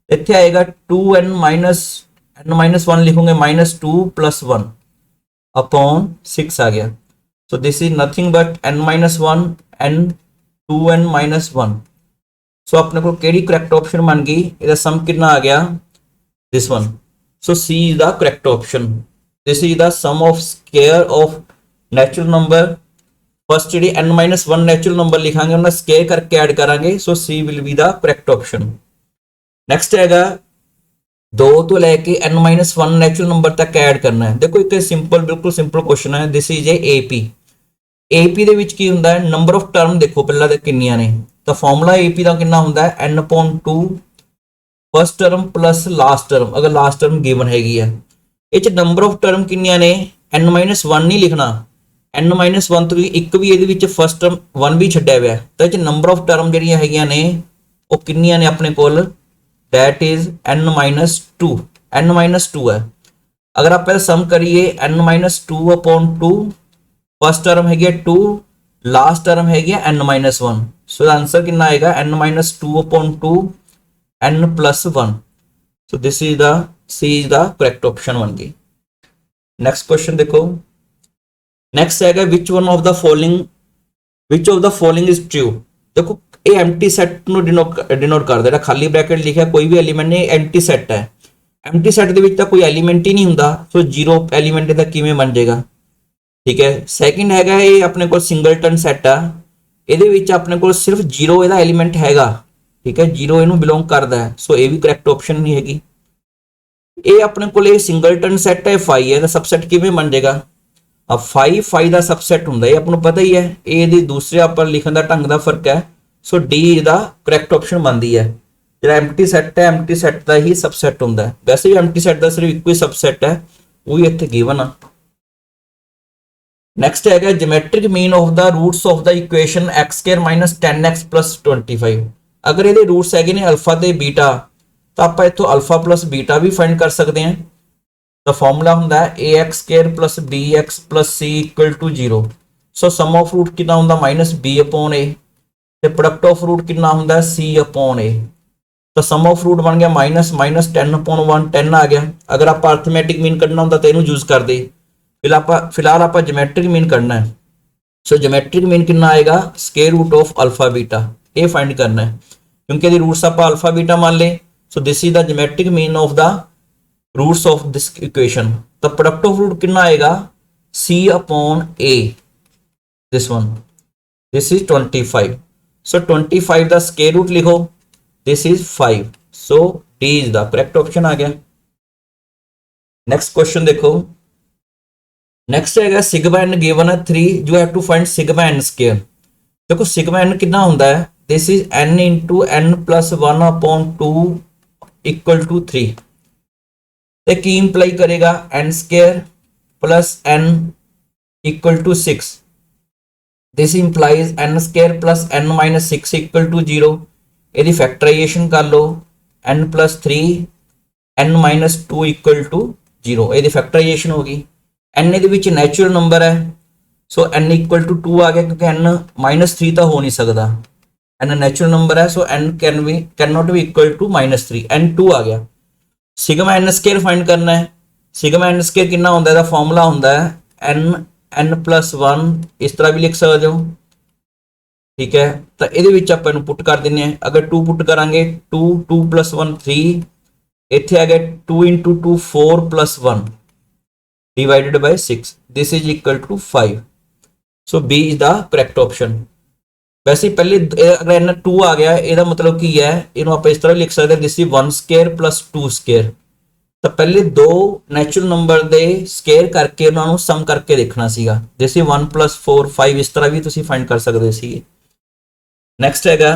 इतने आएगा 2n माइनस n-1 लिखोगे -2 प्लस 1 अपॉन 6 आ गया। सो this is nothing but n-1 n 2n minus 1। सो अपने को केड़ी करैक्ट ऑप्शन बन गई, इसका सम कितना आ गया, this one. So C is the correct option. This is the sum of square of natural number. First जी n-1 नेचुरल नंबर लिखांगे उन्हें स्केयर करके ऐड करांगे, so C will be the correct option. Next हैगा 2 तो लैके n-1 natural number तक add करना है। देखो एक सिंपल बिल्कुल सिंपल क्वेश्चन है। This is A AP। AP ਦੇ ਵਿੱਚ ਕੀ ਹੁੰਦਾ ਹੈ, ਨੰਬਰ ਆਫ ਟਰਮ ਦੇਖੋ ਪਹਿਲਾਂ ਤੇ ਕਿੰਨੀਆਂ ਨੇ, ਤਾਂ ਫਾਰਮੂਲਾ AP ਦਾ ਕਿੰਨਾ ਹੁੰਦਾ ਹੈ n/2 first term plus last term, ਅਗਰ ਲਾਸਟ ਟਰਮ ਗਿਵਨ ਹੈਗੀ ਹੈ। ਇਹ ਚ ਨੰਬਰ ਆਫ ਟਰਮ ਕਿੰਨੀਆਂ ਨੇ, n-1 ਨਹੀਂ ਲਿਖਣਾ, n-1 ਤੋਂ ਇੱਕ ਵੀ ਇਹਦੇ ਵਿੱਚ ਫਸਟ ਟਰਮ 1 ਵੀ ਛੱਡਿਆ ਹੋਇਆ, ਤਾਂ ਇਹ ਚ ਨੰਬਰ ਆਫ ਟਰਮ ਜਿਹੜੀਆਂ ਹੈਗੀਆਂ ਨੇ ਉਹ ਕਿੰਨੀਆਂ ਨੇ ਆਪਣੇ ਕੋਲ, दैट इज n-2 है। अगर आप पहले सम करिए n-2 अपॉन 2, फर्स्ट टर्म है 2, लास्ट टर्म है n-1, सो आंसर कितना आएगा n-2 upon 2 n plus 1। So this is the C is the correct option बन गई। नेक्स्ट क्वेश्चन देखो, नेक्स्ट है which one of the following is true. देखो ਇਹ ਐਮਟੀ ਸੈੱਟ ਨੂੰ ਡਿਨੋਟ ਕਰਦਾ, ਜਿਹੜਾ ਖਾਲੀ ਬ੍ਰੈਕਟ ਲਿਖਿਆ ਕੋਈ ਵੀ ਐਲੀਮੈਂਟ ਨਹੀਂ, ਐਮਟੀ ਸੈੱਟ ਹੈ। ਐਮਟੀ ਸੈੱਟ ਦੇ ਵਿੱਚ ਤਾਂ ਕੋਈ ਐਲੀਮੈਂਟ ਹੀ ਨਹੀਂ ਹੁੰਦਾ, ਸੋ ਜ਼ੀਰੋ ਐਲੀਮੈਂਟ ਦਾ ਕਿਵੇਂ ਬਣ ਜਾਏਗਾ, ਠੀਕ ਹੈ। ਸੈਕਿੰਡ ਹੈਗਾ ਇਹ ਆਪਣੇ ਕੋਲ ਸਿੰਗਲਟਨ ਸੈੱਟ ਆ, ਇਹਦੇ ਵਿੱਚ ਆਪਣੇ ਕੋਲ ਸਿਰਫ ਜ਼ੀਰੋ ਇਹਦਾ ਐਲੀਮੈਂਟ ਹੈਗਾ, ਠੀਕ ਹੈ, ਜ਼ੀਰੋ ਇਹਨੂੰ ਬਿਲੋਂਗ ਕਰਦਾ ਹੈ, ਸੋ ਇਹ ਵੀ ਕਰੈਕਟ ਆਪਸ਼ਨ ਨਹੀਂ ਹੈਗੀ। ਇਹ ਆਪਣੇ ਕੋਲ ਇਹ ਸਿੰਗਲਟਨ ਸੈੱਟ ਹੈ, ਫਾਈ ਹੈ, ਇਹਦਾ ਸਬਸੈਟ ਕਿਵੇਂ ਬਣ ਜਾਏਗਾ, ਫਾਈ ਦਾ ਸਬਸੈਟ ਹੁੰਦਾ, ਇਹ ਆਪਾਂ ਨੂੰ ਪਤਾ ਹੀ ਹੈ। ਇਹ ਇਹਦੇ ਦੂਸਰੇ ਆਪਾਂ ਲਿਖਣ ਦਾ ਢੰਗ ਦਾ ਫਰਕ ਹੈ, सो डी ਦਾ ਕਰੈਕਟ ਆਪਸ਼ਨ ਬਣਦੀ ਹੈ। ਜਿਹੜਾ ਐਮਟੀ ਸੈੱਟ ਹੈ, ਐਮਟੀ ਸੈੱਟ ਦਾ ਹੀ ਸਬਸੈਟ ਹੁੰਦਾ ਹੈ, ਵੈਸੇ ਵੀ ਐਮਟੀ ਸੈੱਟ ਦਾ ਸਿਰਫ ਇੱਕੋ ਹੀ ਸਬਸੈਟ ਹੈ, ਉਹ ਹੀ ਇੱਥੇ ਗਿਵਨ ਆ। ਨੈਕਸਟ ਹੈਗਾ geometric mean of the roots of the equation x² - 10x + 25। ਅਗਰ ਇਹਦੇ ਰੂਟਸ ਹੈਗੇ ਨੇ ਅਲਫਾ ਤੇ ਬੀਟਾ, ਤਾਂ ਆਪਾਂ ਇੱਥੋਂ ਅਲਫਾ ਪਲੱਸ ਬੀਟਾ ਵੀ ਫਾਈਂਡ ਕਰ ਸਕਦੇ ਹਾਂ। ਤਾਂ ਫਾਰਮੂਲਾ ਹੁੰਦਾ ਹੈ ax² + bx + c = 0। So sum of root ਕਿੰਨਾ ਹੁੰਦਾ -b/a, ਤੇ ਪ੍ਰੋਡਕਟ ਆਫ ਰੂਟ ਕਿੰਨਾ ਹੁੰਦਾ c/a। ਤਾਂ ਸਮ ਆਫ ਰੂਟ ਬਣ ਗਿਆ -10/1, 10 ਆ ਗਿਆ। ਅਗਰ ਆਪਾਂ ਅਰਥਮੈਟਿਕ ਮੀਨ ਕੱਢਣਾ ਹੁੰਦਾ ਤਾਂ ਇਹਨੂੰ ਯੂਜ਼ ਕਰਦੇ, ਫਿਲਹਾਲ ਆਪਾਂ ਜਿਓਮੈਟ੍ਰਿਕ ਮੀਨ ਕੱਢਣਾ ਹੈ। ਸੋ ਜਿਓਮੈਟ੍ਰਿਕ ਮੀਨ ਕਿੰਨਾ ਆਏਗਾ, ਸਕੁਅਰ ਰੂਟ ਆਫ ਅਲਫਾ ਬੀਟਾ, ਇਹ ਫਾਈਂਡ ਕਰਨਾ ਹੈ ਕਿਉਂਕਿ ਇਹਦੇ ਰੂਟਸ ਆਪਾਂ ਅਲਫਾ ਬੀਟਾ ਮੰਨ ਲਏ। So this is the geometric mean of the roots of this equation. ਤਾਂ ਪ੍ਰੋਡਕਟ ਆਫ ਰੂਟ ਕਿੰਨਾ ਆਏਗਾ c/a, this one, this is 25। So 25 का स्क्वायर रूट लिखो, this is 5। So D is the correct option आ गया। Next question देखो, next है sigma n given है 3, you have to find sigma n square. देखो सिग्मा n कितना होता है, दिस इज n × n + 1/2 = 3। तो की इंप्लाई करेगा n² + n = 6। This implies n² + n - 6 = 0। यदि फैक्टराइजेशन कर लो n + 3 n - 2 = 0, यदि फैक्टराइजेशन होगी। n ਇਹਦੇ ਵਿੱਚ ਨੈਚੁਰਲ ਨੰਬਰ ਹੈ, सो n = 2 आ गया क्योंकि n - 3 तो हो नहीं सकता, n नैचुरल नंबर है, so n can not be equal to -3, n 2 आ गया। सिग्मा n² फाइंड करना है। सिग्मा n² कितना होता है, फॉर्मूला होता है n + 1, इस तरह भी लिख सकते हो, ठीक है। तो ये आप पुट कर दें, अगर 2 पुट करा 2 2 + 1 3, इतने आ गया 2 × 2 4 + 1 / 6, this is equal to 5। So B is the correct option. वैसे पहले अगर n 2 आ गया, यदा मतलब की है, इन्हों आप इस तरह लिख सकते हैं, दिस इज 1² + 2²। तो पहले दो नैचुरल नंबर के स्केयर करके उन्होंने सम करके देखना सीगा, जैसे 1 + 4 5, इस तरह भी तुसी फाइंड कर सकते सी। नैक्सट है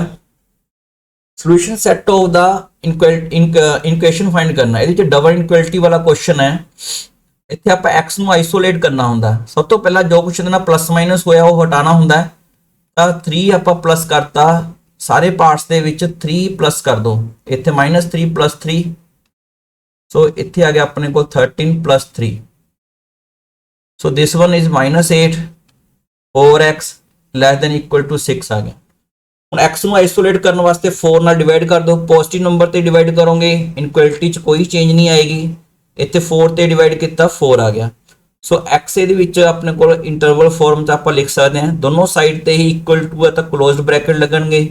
solution set of the equation find करना। ये डबल इनक्वलिटी वाला क्वेश्चन है, इतने आप एक्स को आइसोलेट करना होंगे। सब तो पहला जो कुछ प्लस माइनस होया वो हटाना होंगे, तो 3 आप प्लस करता, सारे पार्ट्स के 3 प्लस कर दो, इतने -3 + 3, सो इतने आ गया अपने को 13 + 3। So this one is -8, 4x less than equal to 6 ਆ ਗਿਆ। ਹੁਣ x ਨੂੰ ਆਈਸੋਲੇਟ ਕਰਨ ਵਾਸਤੇ 4 ਨਾਲ ਡਿਵਾਈਡ ਕਰ ਦਿਓ, ਪੋਜ਼ਿਟਿਵ ਨੰਬਰ ਤੇ ਡਿਵਾਈਡ ਕਰੋਗੇ ਇਨਕੁਐਲਿਟੀ ਚ ਕੋਈ ਚੇਂਜ ਨਹੀਂ ਆਏਗੀ। ਇੱਥੇ 4 ਤੇ ਡਿਵਾਈਡ ਕੀਤਾ 4 ਆ ਗਿਆ। ਸੋ x ਇਹਦੇ ਵਿੱਚ ਆਪਣੇ ਕੋਲ ਇੰਟਰਵਲ ਫਾਰਮ ਚ ਆਪਾਂ ਲਿਖ ਸਕਦੇ ਹਾਂ, ਦੋਨੋਂ ਸਾਈਡ ਤੇ ਹੀ ਇਕੁਅਲ ਟੂ ਹੈ ਤਾਂ ਕਲੋਜ਼ਡ ਬ੍ਰੈਕਟ ਲੱਗਣਗੇ,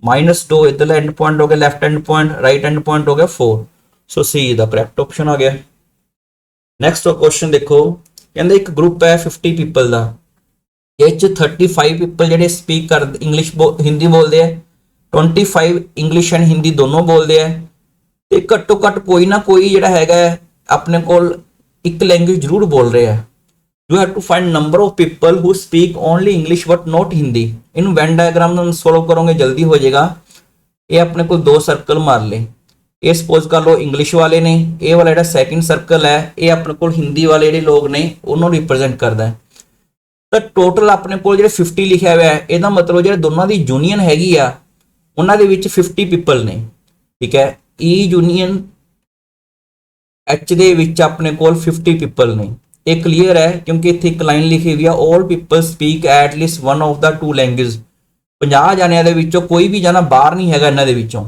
-2 ਇਧਰਲਾ ਐਂਡ ਪੁਆਇੰਟ ਹੋ ਗਿਆ left end point, right and point ਹੋ ਗਿਆ 4। ਸੋ C ਦਾ ਕਰੈਕਟ ਆਪਸ਼ਨ ਆ ਗਿਆ। ਨੈਕਸਟ ਕੁਐਸਚਨ ਦੇਖੋ, ਕਹਿੰਦੇ ਇੱਕ ਗਰੁੱਪ ਹੈ 50 ਪੀਪਲ ਦਾ, ਇਹ ਚ 35 ਪੀਪਲ ਜਿਹੜੇ ਸਪੀਕ ਕਰ ਇੰਗਲਿਸ਼ ਹਿੰਦੀ ਬੋਲਦੇ ਆ, 25 ਇੰਗਲਿਸ਼ ਐਂਡ ਹਿੰਦੀ ਦੋਨੋਂ ਬੋਲਦੇ ਆ, ਤੇ ਘੱਟੋ ਘੱਟ ਕੋਈ ਨਾ ਕੋਈ ਜਿਹੜਾ ਹੈਗਾ ਆਪਣੇ ਕੋਲ ਇੱਕ ਲੈਂਗੁਏਜ ਜ਼ਰੂਰ ਬੋਲ ਰਿਹਾ ਹੈ। You have to find number of people who speak only English but not Hindi. ਇਹਨੂੰ ਵੈਨ ਡਾਇਗਰਾਮ ਨਾਲ ਸੋਲਵ ਕਰੋਗੇ ਜਲਦੀ ਹੋ ਜਾਏਗਾ। ਇਹ ਆਪਣੇ ਕੋਲ ਦੋ ਸਰਕਲ ਮਾਰ ਲੇ, ਇਹ ਸਪੋਜ਼ ਕਰ ਲਓ ਇੰਗਲਿਸ਼ ਵਾਲੇ ਨੇ, ਇਹ ਵਾਲਾ ਜਿਹੜਾ ਸੈਕਿੰਡ ਸਰਕਲ ਹੈ ਇਹ ਆਪਣੇ ਕੋਲ ਹਿੰਦੀ ਵਾਲੇ ਜਿਹੜੇ ਲੋਕ ਨੇ ਉਹਨੂੰ ਰਿਪਰੈਜ਼ੈਂਟ ਕਰਦਾ ਹੈ। ਤਾਂ ਟੋਟਲ ਆਪਣੇ ਕੋਲ ਜਿਹੜੇ 50 ਲਿਖਿਆ ਹੋਇਆ ਹੈ, ਇਹਦਾ ਮਤਲਬ ਜਿਹੜੇ ਦੋਨਾਂ ਦੀ ਯੂਨੀਅਨ ਹੈਗੀ ਆ ਉਹਨਾਂ ਦੇ ਵਿੱਚ 50 ਪੀਪਲ ਨੇ, ਠੀਕ ਹੈ। E ਯੂਨੀਅਨ H ਦੇ ਵਿੱਚ ਆਪਣੇ ਕੋਲ 50 ਪੀਪਲ ਨੇ। ਇਹ ਕਲੀਅਰ ਹੈ ਕਿਉਂਕਿ ਇੱਥੇ ਇੱਕ ਲਾਈਨ ਲਿਖੀ ਹੋਈ ਆ, all people speak at least one of the two languages। 50 ਜਾਣਿਆਂ ਦੇ ਵਿੱਚੋਂ ਕੋਈ ਵੀ ਜਾਣਾ ਬਾਹਰ ਨਹੀਂ ਹੈਗਾ ਇਹਨਾਂ ਦੇ ਵਿੱਚੋਂ।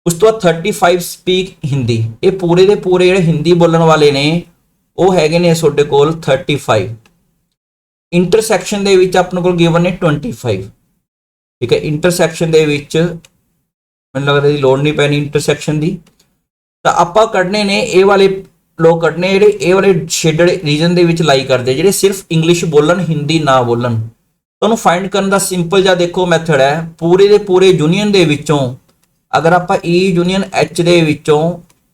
ਉਸ ਤੋਂ ਬਾਅਦ 35 ਸਪੀਕ ਹਿੰਦੀ, ਇਹ ਪੂਰੇ ਦੇ ਪੂਰੇ ਜਿਹੜੇ ਹਿੰਦੀ ਬੋਲਣ ਵਾਲੇ ਨੇ ਉਹ ਹੈਗੇ ਨੇ ਤੁਹਾਡੇ ਕੋਲ 35। ਇੰਟਰਸੈਕਸ਼ਨ ਦੇ ਵਿੱਚ ਆਪਣੇ ਕੋਲ ਗਿਵਨ ਨੇ 25, ਠੀਕ ਹੈ। ਇੰਟਰਸੈਕਸ਼ਨ ਦੇ ਵਿੱਚ ਮੈਨੂੰ ਲੱਗਦਾ ਇਹਦੀ ਲੋੜ ਨਹੀਂ ਪੈਣੀ ਇੰਟਰਸੈਕਸ਼ਨ ਦੀ, ਤਾਂ ਆਪਾਂ ਕੱਢਨੇ ਨੇ ਇਹ ਵਾਲੇ ਲੋਕ ਕੱਢਨੇ ਜਿਹੜੇ ਇਹ ਵਾਲੇ ਸ਼ੇਡਡ ਰੀਜਨ ਦੇ ਵਿੱਚ ਲਾਈ ਕਰਦੇ, ਜਿਹੜੇ ਸਿਰਫ ਇੰਗਲਿਸ਼ ਬੋਲਣ ਹਿੰਦੀ ਨਾ ਬੋਲਣ। ਤੁਹਾਨੂੰ ਫਾਈਂਡ ਕਰਨ ਦਾ ਸਿੰਪਲ ਜਿਹਾ ਦੇਖੋ ਮੈਥਡ ਹੈ, ਪੂਰੇ ਦੇ ਪੂਰੇ ਯੂਨੀਅਨ ਦੇ ਵਿੱਚੋਂ ਅਗਰ ਆਪਾਂ E ਯੂਨੀਅਨ H ਦੇ ਵਿੱਚੋਂ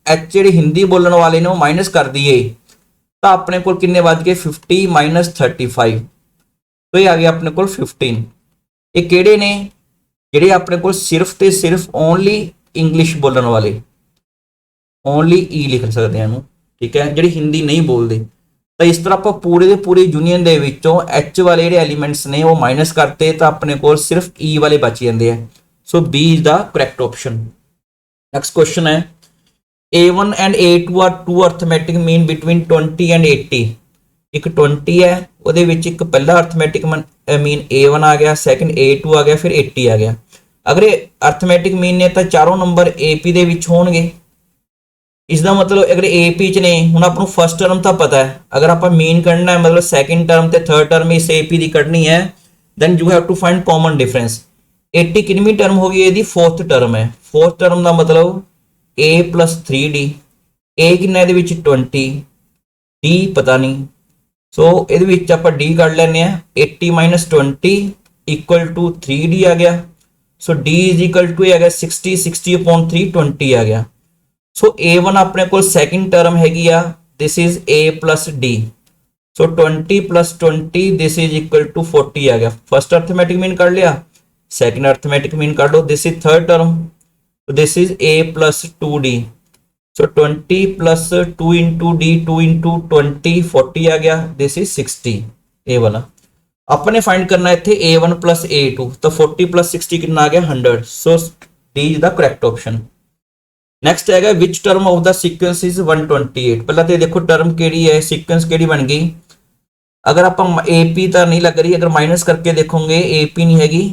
H ਜਿਹੜੇ ਹਿੰਦੀ ਬੋਲਣ ਵਾਲੇ ਨੇ ਉਹ ਮਾਈਨਸ ਕਰ ਦਈਏ ਤਾਂ ਆਪਣੇ ਕੋਲ ਕਿੰਨੇ ਵੱਜ ਗਏ 50 - 35, तो ये आ गया अपने को 15। ये केड़े ने जेडे अपने को सिर्फ ते सिर्फ ओनली इंग्लिश बोलने वाले, ओनली ई लिख सकते हैं, ठीक है, जेडे हिंदी नहीं बोलते। तो इस तरह आप पूरे के पूरे यूनीयन दे विचों एच वाले जेडे एलीमेंट्स ने वो माइनस करते तो अपने को सिर्फ ई वाले बच जाते हैं। So B is the correct option. Next question है, A1 and A2 are two arithmetic mean between 20 and 80। एक 20 है ਉਹਦੇ ਵਿੱਚ ਇੱਕ ਪਹਿਲਾ ਅਰਥਮੈਟਿਕ ਮੀਨ A1 ਆ ਗਿਆ, ਸੈਕੰਡ A2 ਆ ਗਿਆ, ਫਿਰ 80 ਆ ਗਿਆ। ਅਗਰ ਇਹ ਅਰਥਮੈਟਿਕ ਮੀਨ ਨੇ ਤਾਂ ਚਾਰੋਂ ਨੰਬਰ AP ਦੇ ਵਿੱਚ ਹੋਣਗੇ। ਇਸ ਦਾ ਮਤਲਬ ਅਗਰ AP ਚ ਨੇ, ਹੁਣ ਆਪਾਂ ਨੂੰ ਫਸਟ ਟਰਮ ਤਾਂ ਪਤਾ ਹੈ, ਅਗਰ ਆਪਾਂ ਮੀਨ ਕੱਢਣਾ ਹੈ ਮਤਲਬ ਸੈਕੰਡ ਟਰਮ ਤੇ ਥਰਡ ਟਰਮ ਇਸ AP ਦੀ ਕੱਢਣੀ ਹੈ, then you have to find common difference. 80 ਕਿੰਨੀ ਟਰਮ ਹੋ ਗਈ, ਇਹਦੀ ਫੋਰਥ ਟਰਮ ਹੈ। ਫੋਰਥ ਟਰਮ ਦਾ ਮਤਲਬ A + 3D, A ਕਿੰਨਾ ਇਹਦੇ ਵਿੱਚ 20, D ਪਤਾ ਨਹੀਂ, ਸੋ ਇਹਦੇ ਵਿੱਚ ਆਪਾਂ D ਕੱਢ ਲੈਂਦੇ ਆ। 80 - 20 = 3D ਆ ਗਿਆ। ਸੋ D = ਆ ਗਿਆ 60, 60/3 20 ਆ ਗਿਆ। ਸੋ A1 ਆਪਣੇ ਕੋਲ ਸੈਕਿੰਡ ਟਰਮ ਹੈਗੀ ਆ, this is A + D। So 20 + 20 this is = 40 ਆ ਗਿਆ। ਫਸਟ ਅਰਥਮੈਟਿਕ ਮੀਨ ਕੱਢ ਲਿਆ, ਸੈਕਿੰਡ ਅਰਥਮੈਟਿਕ ਮੀਨ ਕੱਢ ਲਓ, this is third term, this is A + 2D। So 20 + 2 × D 2 × 20 40 आ गया, दिस इज 60। ए वाला अपने फाइंड करना है इत्थे A1 + A2, तो 40 + 60 कितना आ गया 100। So D is the correct option. Next है which term of the sequence is 128। पहला तो देखो टर्म केड़ी है, सीक्वेंस केड़ी बन गई। अगर आप AP तो नहीं लग रही, अगर माइनस करके देखोगे AP नहीं हैगी,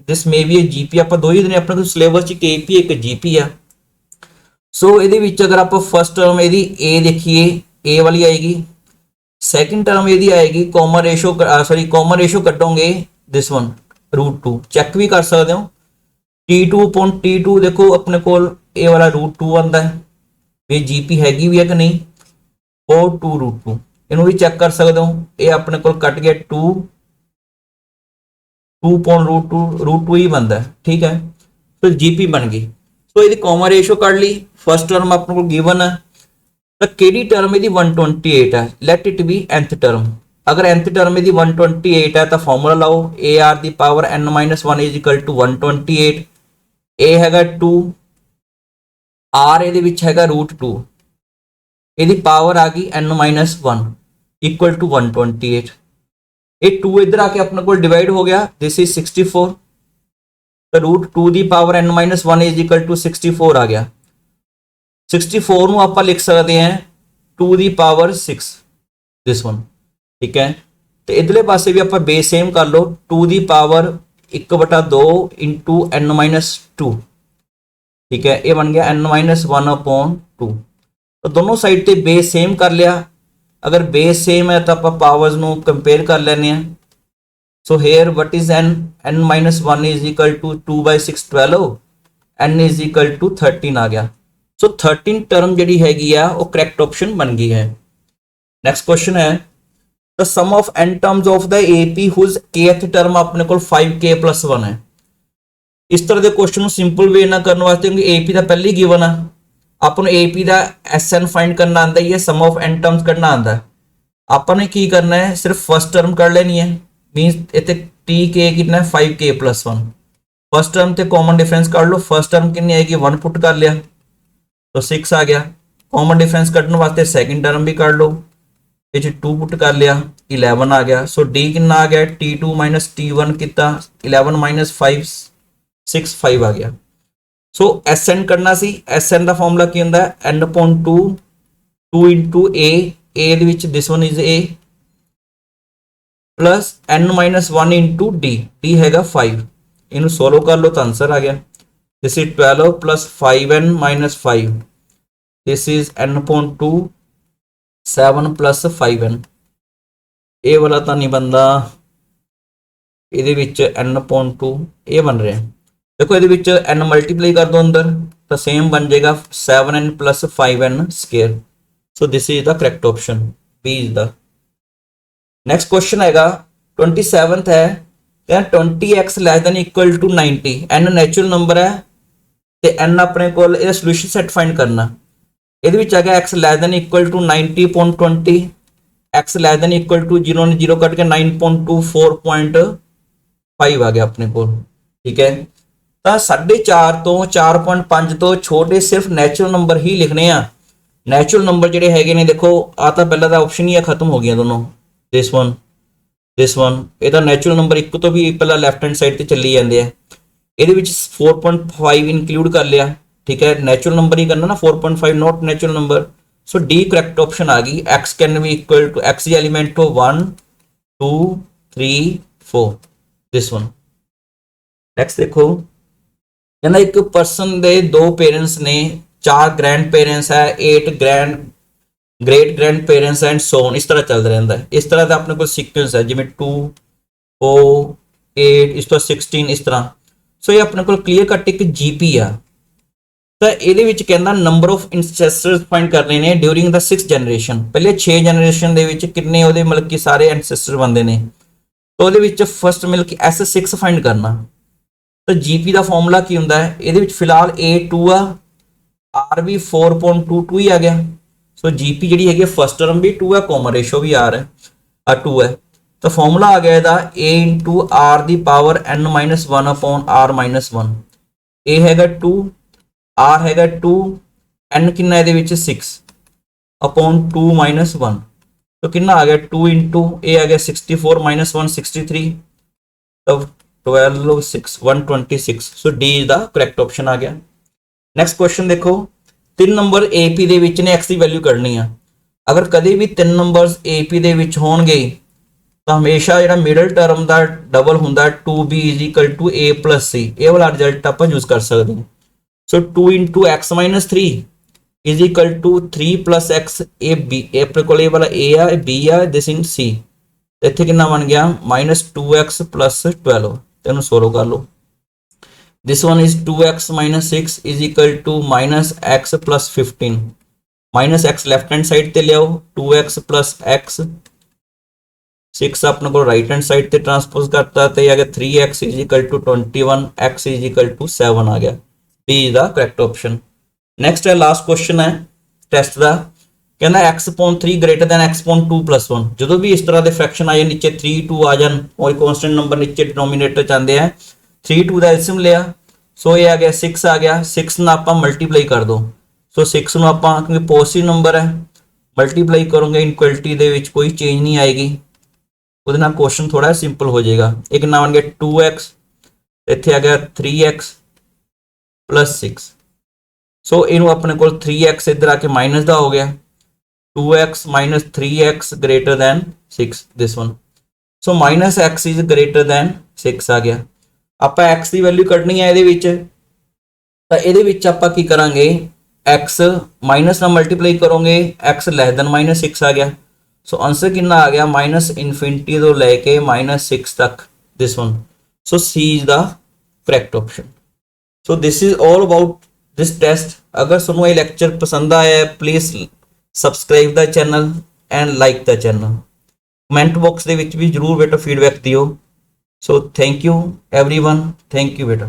दिस मे बी GP। आप दो ही दिन अपने सिलेबस एक AP एक GP आ। सो ਇਹਦੇ ਵਿੱਚ ਅਗਰ ਆਪਾਂ ਫਸਟ ਟਰਮ ਇਹਦੀ A ਦੇਖੀਏ, A ਵਾਲੀ ਆਏਗੀ, ਸੈਕਿੰਡ ਟਰਮ ਇਹਦੀ ਆਏਗੀ ਕਾਮਨ ਰੇਸ਼ੋ ਕੱਢੋਗੇ ਦਿਸ ਵਨ √2, ਚੈੱਕ ਵੀ ਕਰ ਸਕਦੇ ਹੋ। T2/T2 ਦੇਖੋ ਆਪਣੇ ਕੋਲ ਇਹ ਵਾਲਾ √2 ਆਂਦਾ ਹੈ, ਇਹ GP ਹੈਗੀ ਵੀ ਹੈ ਕਿ ਨਹੀਂ, ਉਹ 2√2, ਇਹਨੂੰ ਵੀ ਚੈੱਕ ਕਰ ਸਕਦੇ ਹੋ। ਇਹ ਆਪਣੇ ਕੋਲ ਕੱਟ ਗਿਆ 2/√2 ਹੀ ਬਣਦਾ, ठीक है। तो GP बन गई। सो ਇਹਦੀ ਕਾਮਨ ਰੇਸ਼ੋ ਕੱਢ ਲਈ, फस्ट टर्म अपने को गिवन है, तो केड़ी टर्म यदि 128 है, let it be nth term. अगर nth टर्म यदि 128 है तो फॉर्मूला लाओ, AR⁻n - 1 = 128। A हैगा 2, R ਇਹਦੇ ਵਿੱਚ ਹੈਗਾ √2, ਇਹਦੀ ਪਾਵਰ ਆ ਗਈ n - 1 = 128। ਇਹ 2 इधर आके अपने को डिवाइड हो गया, दिस इज 64। तो √2 ਦੀ ਪਾਵਰ n - 1 = 64 आ गया। 64 ਨੂੰ ਆਪਾਂ ਲਿਖ ਸਕਦੇ ਹਾਂ 2 ਦੀ ਪਾਵਰ 6, ਦਿਸ ਵਨ, ਠੀਕ ਹੈ। तो इधरले पासे भी आप बेस सेम कर लो, 2 दी पावर 1/2 इंटू n-2, ठीक है, ये बन गया n-1/2। तो दोनों साइड ते बेस सेम कर लिया। अगर बेस सेम है तो आप पावर्स नू कंपेयर कर लेने। So here what is n-1 is equal to 2/6 12, n is equal to 13 आ गया। सो 13 टर्म जी हैगी आ वो करैक्ट ऑप्शन बन गई है। नैक्सट क्वेश्चन है the sum of n terms of the AP whose kth term अपने को 5k + 1 है। इस तरह के क्वेश्चन सिंपल वे ना करने वास्ते, क्योंकि AP का पहले ही गिवन है, अपन AP का SN फाइंड करना आता ही है, सम ऑफ n टर्म्स करना आता है। आपने की करना है, सिर्फ फर्स्ट टर्म कर लेनी है, मीनस इतने TK कितना है 5k + 1। फर्स्ट टर्म ते कॉमन डिफरेंस कर लो, फर्स्ट टर्म कितनी आएगी 1 पुट कर लिया तो 6 आ गया। कॉमन डिफरेंस कटने वास्ते सेकंड टर्म भी कर लो, ये 2 पुट कर लिया 11 आ गया। सो D कितना आ गया T2 - T1 कितना 11 - 5 6 5 आ गया। सो SN करना सी, SN का फॉर्मूला की होंगे n/2 2 इंटू A दे विच this one is A plus n-1 into D हैगा 5। इनू सोल्व कर लो तो आंसर आ गया, this is 12 plus 5n - 5, this is n/2 7 plus 5n। ये वाला तो नहीं बनता, ये n/2 ये बन रहा है। देखो ये n मल्टीप्लाई कर दो अंदर तो सेम बन जाएगा 7n plus 5n square. So this is the correct option, B is the. Next question हैगा 27th है 20x <= 90। n नैचुरल नंबर है तो n अपने को सोल्यूशन सेट फाइंड करना। ये आ गया x <= 90.20, x <= 0 ने 0 कट के 9.24.5 आ गया अपने को, ठीक है। तो 4.5 तो 4.5 तो छोटे सिर्फ नैचुरल नंबर ही लिखने आ। नैचुरल नंबर जोड़े है देखो आ तो पहला तो ऑप्शन ही खत्म हो गया दोनों, दिस वन ये तो नैचुरल नंबर एक तो भी पहला लैफ्ट हैंड साइड से चली जाते हैं। ये 4.5 इंक्लूड कर लिया, ठीक है, नैचुरल नंबर ही करना ना 4.5 not natural number. So D correct option आ गई। x can be equal to x element to 1 2 3 4 this one. Next देखो कहना एक पर्सन दे 2 पेरेंट्स ने, 4 ग्रैंड पेरेंट्स है, 8 great grand parents and so on, इस तरह चलता रहता है। इस तरह का अपने को सीक्वेंस है जिमें 2 4 8 इस तो 16 इस तरह। सो ये अपने को क्लीयर कट एक जीपी आ। तो ये कहना नंबर ऑफ एंसेस्टर्स फाइंड करने ने ड्यूरिंग द 6th जनरेशन, पहले 6 जनरेशन कितने मतलब कि सारे एंसेस्टर बनते हैं। तो वो फर्स्ट मतलब कि S6 फाइंड करना। तो जीपी का फॉर्मूला की होंगे, ये फिलहाल A2 आर भी 4.22 ही आ गया। सो जीपी जी है फर्स्ट टर्म भी 2 है, कॉमन रेशो भी R 2 है। तो फॉर्मूला आ गया ਇਹਦਾ A into R the power n-1/R-1। A हैगा 2, R हैगा 2, n कितना है 6/2 - 1। तो कितना आ गया 2 इंटू A आ गया 64 - 1 63, तब 12 6 126। So D is the correct option आ गया। नैक्सट क्वेश्चन देखो 3 नंबर AP ਦੇ ਵਿੱਚ ਨੇ x ਦੀ ਵੈਲਿਊ ਕੱਢਣੀ ਆ। अगर कभी भी 3 नंबर्स AP ਦੇ ਵਿੱਚ ਹੋਣਗੇ ਤਾਂ ਹਮੇਸ਼ਾ ਜਿਹੜਾ ਮਿਡਲ ਟਰਮ ਦਾ ਡਬਲ ਹੁੰਦਾ 2b = a + c। ਇਹ ਵਾਲਾ ਰਿਜ਼ਲਟ ਆਪਾਂ ਯੂਜ਼ ਕਰ ਸਕਦੇ ਹਾਂ। ਸੋ 2 × x - 3 = 3 + x a b, ਇਹ ਆਪਣੇ ਕੋਲ ਇਹ ਵਾਲਾ a ਆ, ਇਹ b ਆ, ਦਿਸ ਇਨ c। ਇੱਥੇ ਕਿੰਨਾ ਬਣ ਗਿਆ -2x + 12। ਇਹਨੂੰ ਸੋਲਵ ਕਰ ਲਓ। This one is 2x - 6 = -x + 15। Minus x left hand side ते ले आओ, 2x + x 6 अपने को राइट हैंड साइड ते ट्रांसपोज करता तो आ गया 3x = 21, x = 7 आ गया। B is the correct option. Next है लास्ट क्वेश्चन है टैसट का, कहना x/3 > x/2 + 1। जो भी इस तरह के फ्रैक्शन आ जाए नीचे 3 2 आ जाए और कॉन्स्टेंट नंबर नीचे डिनोमीनेटर चाहते हैं, 3 2 का एलसीएम लिया। सो ये आ गया 6 आ गया, 6 ना आप मल्टीप्लाई कर दो। सो 6 ਨੂੰ ਆਪਾਂ क्योंकि पॉजिटिव नंबर है मल्टीप्लाई करोगे इनक्वलिटी ਦੇ ਵਿੱਚ कोई चेंज नहीं आएगी, ਉਹਦੇ ਨਾਲ क्वेश्चन थोड़ा सिंपल हो जाएगा। एक ना बन गया 2x, ਇੱਥੇ ਆ ਗਿਆ 3x + 6। सो ਇਹਨੂੰ ਆਪਣੇ ਕੋਲ 3x ਇੱਧਰ ਆ ਕੇ माइनस ਦਾ हो गया, 2x - 3x > 6 this one. So minus x is greater then 6 ਆ ਗਿਆ। ਆਪਾਂ x ਦੀ ਵੈਲਿਊ ਕੱਢਣੀ ਹੈ ਇਹਦੇ ਵਿੱਚ, ਤਾਂ ਇਹਦੇ ਵਿੱਚ ਆਪਾਂ ਕੀ ਕਰਾਂਗੇ, x ਮਾਈਨਸ ਨਾਲ ਮਲਟੀਪਲਾਈ ਕਰੋਗੇ, x ਲੈਸ ਦੈਨ ਮਾਈਨਸ 6 ਆ ਗਿਆ। ਸੋ ਆਂਸਰ ਕਿੰਨਾ ਆ ਗਿਆ, ਮਾਈਨਸ ਇਨਫਿਨਿਟੀ ਤੋਂ ਲੈ ਕੇ ਮਾਈਨਸ 6 ਤੱਕ, this one. So C is the correct option. So this is all about this test. ਅਗਰ ਤੁਹਾਨੂੰ ਇਹ ਲੈਕਚਰ ਪਸੰਦ ਆਇਆ please subscribe the channel and like the channel. Comment box ਦੇ ਵਿੱਚ ਵੀ ਜਰੂਰ ਬੇਟਾ ਫੀਡਬੈਕ ਦਿਓ। So thank you everyone, thank you बेटा।